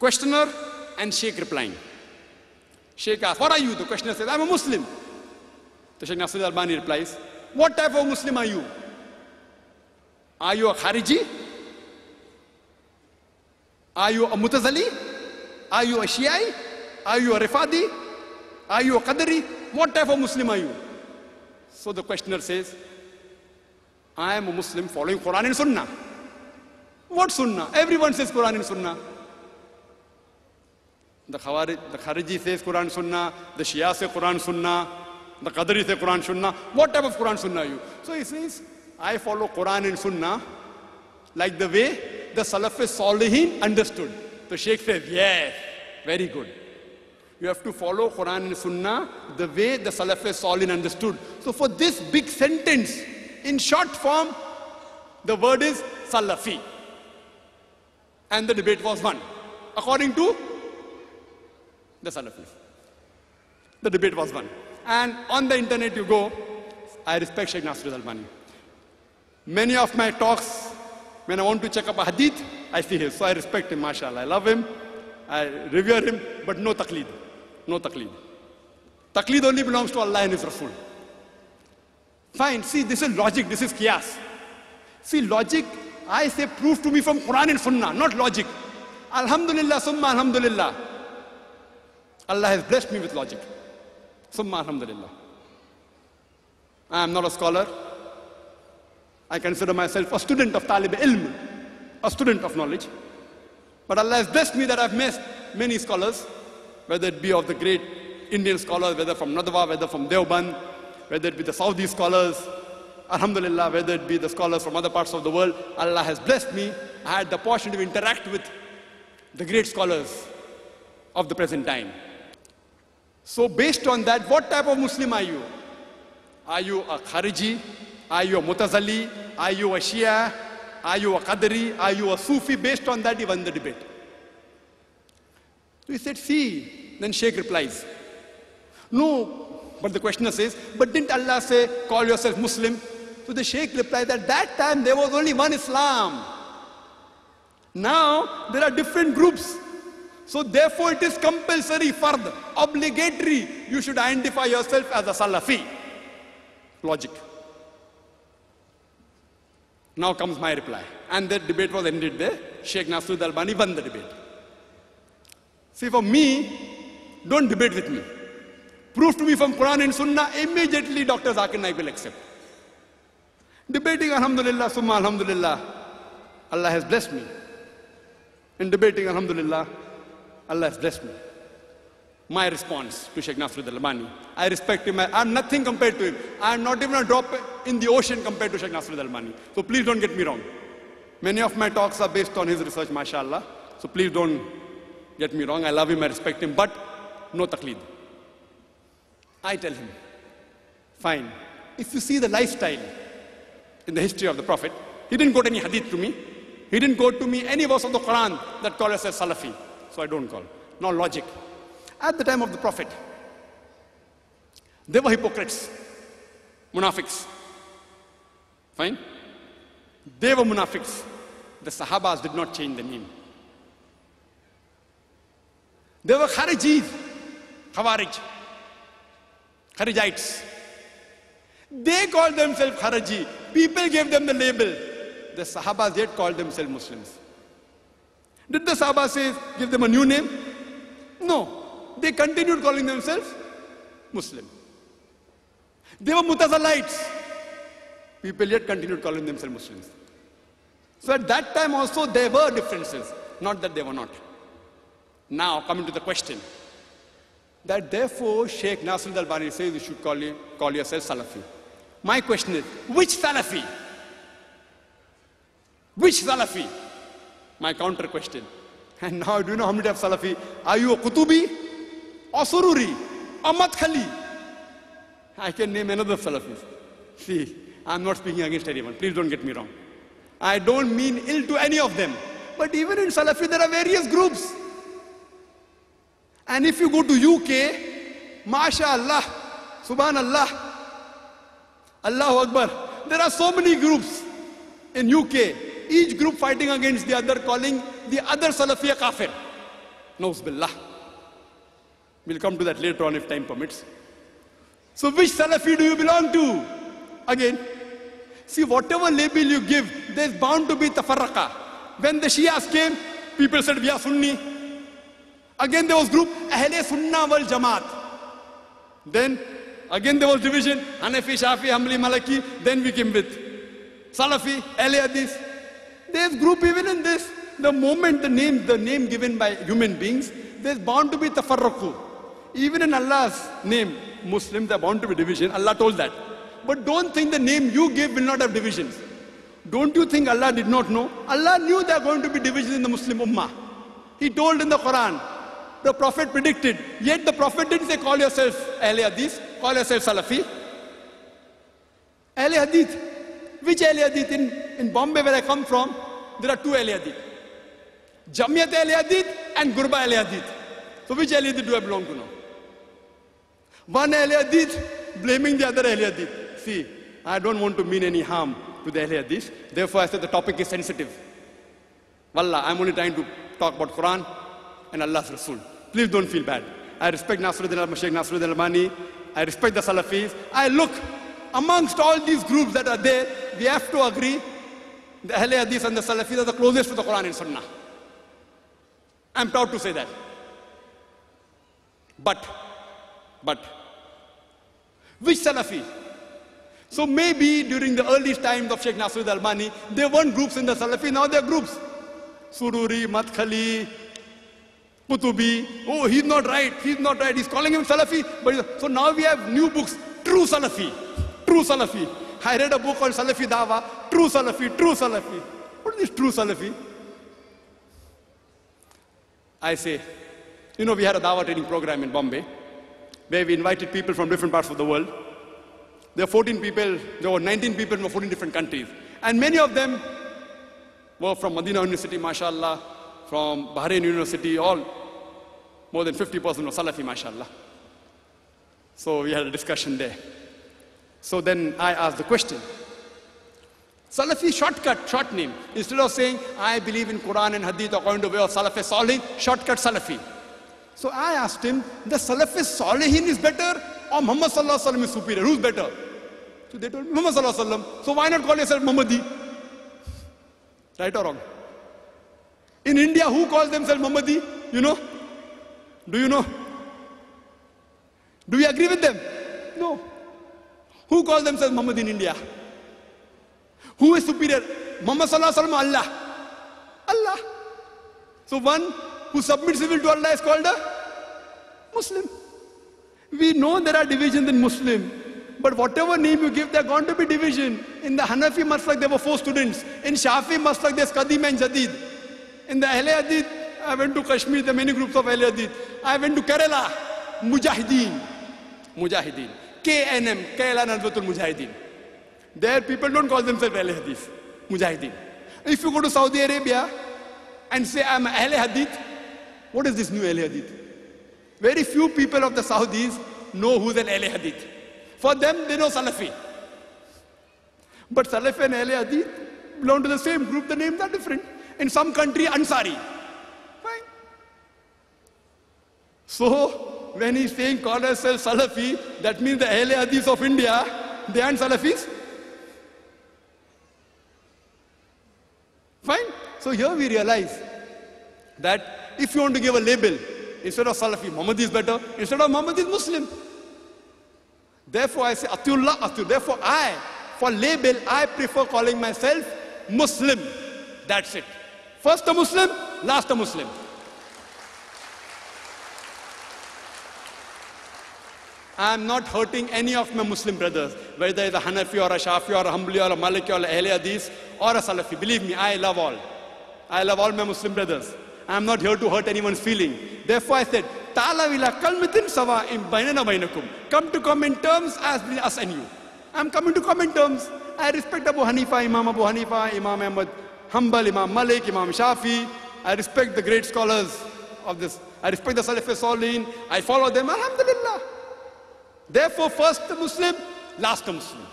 Questioner and Sheikh replying. Sheikh asks, what are you? The questioner says, I'm a Muslim. The Sheikh Nasruddin Albani replies, what type of Muslim are you? Are you a Khariji? Are you a Mutazali? Are you a Shi'i? Are you a Rifadi? Are you a Qadri? What type of Muslim are you? So the questioner says, I am a Muslim following Quran and Sunnah. What Sunnah? Everyone says Quran and Sunnah. The Khariji says Quran Sunnah, the Shia says Quran Sunnah, the Qadri says Quran Sunnah. What type of Quran Sunnah are you? So he says, I follow Quran and Sunnah like the way the Salaf Salihin understood. The Sheikh says, yes, very good. You have to follow Quran and Sunnah the way the Salaf Salihin understood. So for this big sentence, in short form, the word is Salafi. And the debate was won, according to the Salafis. The debate was won. And on the internet you go, I respect Sheikh Nasruddin Albani. Many of my talks, when I want to check up a hadith, I see his. So I respect him, mashallah. I love him, I revere him, but no taqleed. No taqleed. Taqleed only belongs to Allah and His Rasul. Fine, see, this is logic, this is qiyas. See, logic, I say, prove to me from Quran and Sunnah, not logic. Alhamdulillah, summa alhamdulillah. Allah has blessed me with logic. Summa alhamdulillah. I am not a scholar. I consider myself a student of talib ilm, a student of knowledge. But Allah has blessed me that I've met many scholars, whether it be of the great Indian scholars, whether from Nadwa, whether from Deoband, whether it be the Saudi scholars, alhamdulillah, whether it be the scholars from other parts of the world. Allah has blessed me. I had the opportunity to interact with the great scholars of the present time. So based on that, what type of Muslim are you? Are you a Khariji? Are you a Mutazali? Are you a Shia? Are you a Qadri? Are you a Sufi? Based on that, he won the debate. So he said, see, then Sheikh replies, no, but the questioner says, but didn't Allah say, call yourself Muslim? So the Sheikh replied, at that time there was only one Islam. Now there are different groups. So therefore it is compulsory, fard, obligatory. You should identify yourself as a Salafi. Logic. Now comes my reply. And the debate was ended there. Sheikh Nasruddin Albani won the debate. See, for me, don't debate with me. Prove to me from Quran and Sunnah, immediately Dr. Zakir Naik will accept. Debating, alhamdulillah, summa alhamdulillah, Allah has blessed me. In debating, alhamdulillah, Allah has blessed me. My response to Sheikh Nasruddin Albani, I respect him, I am nothing compared to him. I am not even a drop in the ocean compared to Sheikh Nasruddin Albani. So please don't get me wrong. Many of my talks are based on his research, mashallah. So please don't get me wrong. I love him, I respect him, but no taqleed. I tell him, fine, if you see the lifestyle in the history of the Prophet, he didn't quote any hadith to me. He didn't quote to me any verse of the Quran that calls us as Salafi. So I don't call. No logic. At the time of the Prophet, they were hypocrites, munafiqs. Fine? They were munafiqs. The Sahabas did not change the name. They were Kharijis, Khawarij, Kharijites. They called themselves Khariji. People gave them the label. The Sahabas yet called themselves Muslims. Did the Sahabas say, give them a new name? No. They continued calling themselves Muslim. They were Mutazalites. People yet continued calling themselves Muslims. So at that time also there were differences. Not that they were not. Now coming to the question. That therefore Sheikh Nasruddin Albani says you should call yourself Salafi. My question is, which Salafi? Which Salafi? My counter question. And now do you know how many types of Salafi? Are you a Qutubi? Or Sururi? Or Madkhali? I can name another Salafis. See, I'm not speaking against anyone. Please don't get me wrong. I don't mean ill to any of them. But even in Salafi there are various groups. And if you go to UK, MashaAllah, Subhanallah, Allahu Akbar, there are so many groups in UK, each group fighting against the other, calling the other Salafi a kafir. Nauz billah. We'll come to that later on if time permits. So which Salafi do you belong to? Again, see, whatever label you give, there's bound to be tafarraqa. When the Shias came, people said, we are Sunni. Again there was group, Ahle Sunnah wal Jamaat. Then, again there was division, Hanafi, Shafi, Hanbali, Maliki. Then we came with Salafi, Ahle Hadith. There's group even in this. The moment the name given by human beings, there's bound to be tafarruqu. Even in Allah's name, Muslims are bound to be division. Allah told that. But don't think the name you give will not have divisions. Don't you think Allah did not know? Allah knew there are going to be divisions in the Muslim Ummah. He told in the Quran. The Prophet predicted. Yet the Prophet didn't say, call yourself Ahle Hadith, call yourself Salafi. Ahle Hadith. Which Ahle Hadith? In Bombay where I come from, there are two Ahle Hadith. Jamiyat Ahle Hadith and Gurba Ahle Hadith. So which Ahle Hadith do I belong to now? One Ahle Hadith blaming the other Ahle Hadith. See, I don't want to mean any harm to the Ahle Hadith. Therefore I said the topic is sensitive. Wallah, I'm only trying to talk about Quran and Allah's Rasul. Please don't feel bad. I respect Sheikh Nasruddin Albani. I respect the Salafis. I look, amongst all these groups that are there, we have to agree, the Ahle Hadith and the Salafis are the closest to the Quran and Sunnah. I'm proud to say that. But, which Salafi? So maybe during the early times of Sheikh Nasruddin Albani, there weren't groups in the Salafi, now there are groups. Sururi, Madkhali, Qutubi. Oh, he's not right, he's calling him Salafi. But so now we have new books, True Salafi. I read a book called Salafi Dawa, True Salafi. What is this True Salafi? I say, you know, we had a Dawa training program in Bombay, where we invited people from different parts of the world. There were 19 people from 14 different countries. And many of them were from Medina University, mashallah, from Bahrain University, all more than 50% were Salafi, mashallah. So we had a discussion there. So then I asked the question. Salafi short name. Instead of saying, I believe in Quran and Hadith according to the way of Salafi Salih, shortcut Salafi. So I asked him, the Salafi Salihin is better or Muhammad Sallallahu Alaihi Wasallam is superior? Who's better? So they told me, Muhammad Sallallahu Alaihi Wasallam. So why not call yourself Muhammadi? Right or wrong? In India, who calls themselves Muhammadi? You know? Do you know? Do we agree with them? No. Who calls themselves Muhammad in India? Who is superior? Muhammad Sallallahu Alaihi Wasallam, Allah. So one who submits his will to Allah is called a Muslim. We know there are divisions in Muslim, but whatever name you give, there are going to be division. In the Hanafi Maslak, there were 4 students. In Shafi Maslak, there's Qadim and Jadid. In the Ahle Hadith, I went to Kashmir, there are many groups of Ahle Hadith. I went to Kerala, Mujahideen. KNM, Kerala Nadwatul Mujahideen. There people don't call themselves Ahle Hadith, Mujahideen. If you go to Saudi Arabia and say, I'm Ahle Hadith, what is this new Ahle Hadith? Very few people of the Saudis know who's an Ahle Hadith. For them, they know Salafi. But Salafi and Ahle Hadith belong to the same group, the names are different. In some country, Ansari. Fine. So, when he's saying call yourself Salafi, that means the Ahle Hadith of India, they aren't Salafis? Fine. So here we realize that if you want to give a label, instead of Salafi, Muhammad is better. Instead of Muhammad is Muslim. Therefore I say, Atiullah, Atiullah. Therefore for label, I prefer calling myself Muslim. That's it. First a Muslim, last a Muslim. I am not hurting any of my Muslim brothers, whether it's a Hanafi or a Shafi or a Hanbali or a Maliki or a Ahle Hadith or a Salafi. Believe me, I love all. I love all my Muslim brothers. I am not here to hurt anyone's feeling. Therefore I said, Ta'ala ila kalmatin sawa'in bainana bainakum. Come to come in terms as between us and you. I am coming to come in terms. I respect Abu Hanifa, Imam Abu Hanifa, Imam Ahmad Hanbal, Imam Malik, Imam Shafi. I respect the great scholars of this. I respect the Salafi Salihin. I follow them, alhamdulillah. Therefore, first the Muslim, last the Muslim.